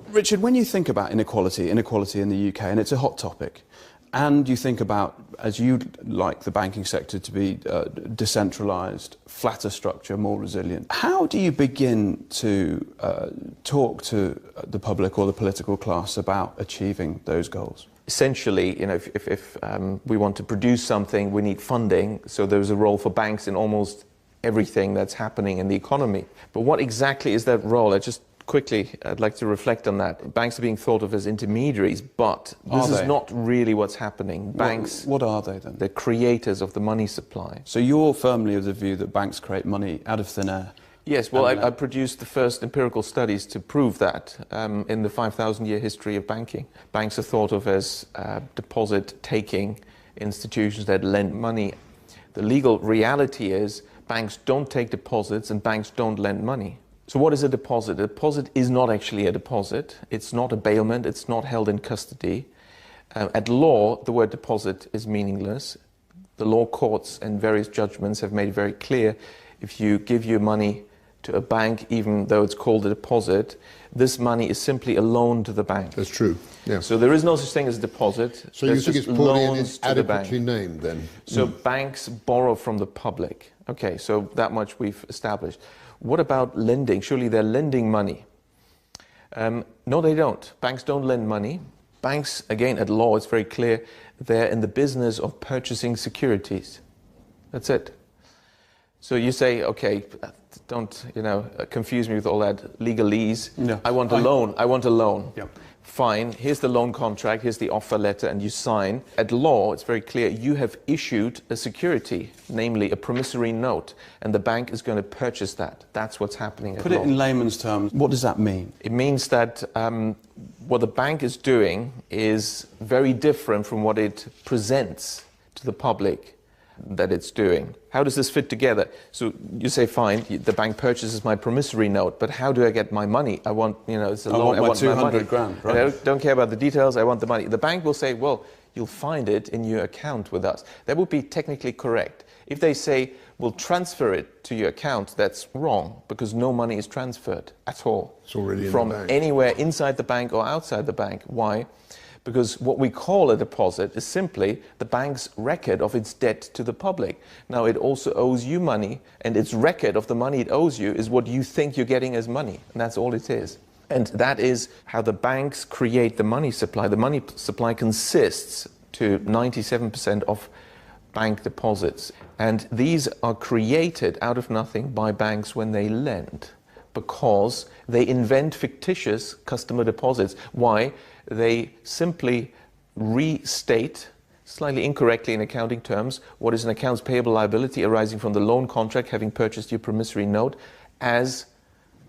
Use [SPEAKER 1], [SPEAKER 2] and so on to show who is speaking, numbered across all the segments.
[SPEAKER 1] Richard, when you think about inequality in the UK, and it's a hot topic, and you think about, as you'd like the banking sector to be decentralised, flatter structure, more resilient, how do you begin to talk to the public or the political class about achieving those goals?
[SPEAKER 2] Essentially, you know, if we want to produce something, we need funding, so there's a role for banks in almost everything that's happening in the economy. But what exactly is that role? I'd like to reflect on that. Banks are being thought of as intermediaries, but this is not really what's happening. Banks...
[SPEAKER 1] What are they then?
[SPEAKER 2] They're creators of the money supply.
[SPEAKER 1] So you're firmly of the view that banks create money out of thin air?
[SPEAKER 2] Yes, well, I produced the first empirical studies to prove that in the 5,000-year history of banking. Banks are thought of as deposit-taking institutions that lend money. The legal reality is banks don't take deposits and banks don't lend money. So what is a deposit? A deposit is not actually a deposit. It's not a bailment. It's not held in custody. At law, the word deposit is meaningless. The law courts and various judgments have made it very clear if you give your money to a bank, even though it's called a deposit, this money is simply a loan to the bank.
[SPEAKER 3] That's true, yeah.
[SPEAKER 2] So there is no such thing as a deposit.
[SPEAKER 3] So you think it's probably adequately named then?
[SPEAKER 2] So banks borrow from the public. Okay, so that much we've established. What about lending? Surely they're lending money. No, they don't. Banks don't lend money. Banks, again, at law, it's very clear, they're in the business of purchasing securities. That's it. So you say, okay, don't, confuse me with all that legalese. No. I want a loan. I want a loan. Yep. Fine, here's the loan contract, here's the offer letter, and you sign. At law, it's very clear, you have issued a security, namely a promissory note, and the bank is going to purchase that. That's what's happening at law.
[SPEAKER 1] Put it in layman's terms, what does that mean?
[SPEAKER 2] It means that what the bank is doing is very different from what it presents to the public that it's doing. How does this fit together? So you say, fine, the bank purchases my promissory note, but how do I get my money? I want, it's a loan.
[SPEAKER 1] I want 200 grand, right?
[SPEAKER 2] I don't care about the details, I want the money. The bank will say, well, you'll find it in your account with us. That would be technically correct. If they say, we'll transfer it to your account, that's wrong, because no money is transferred at all.
[SPEAKER 3] It's already in
[SPEAKER 2] from
[SPEAKER 3] the bank.
[SPEAKER 2] Anywhere inside the bank or outside the bank. Why? Because what we call a deposit is simply the bank's record of its debt to the public. Now, it also owes you money, and its record of the money it owes you is what you think you're getting as money, and that's all it is. And that is how the banks create the money supply. The money supply consists to 97% of bank deposits, and these are created out of nothing by banks when they lend, because they invent fictitious customer deposits. Why? They simply restate, slightly incorrectly in accounting terms, what is an accounts payable liability arising from the loan contract having purchased your promissory note as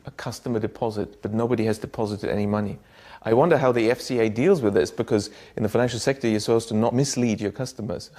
[SPEAKER 2] a customer deposit, but nobody has deposited any money. I wonder how the FCA deals with this, because in the financial sector you're supposed to not mislead your customers.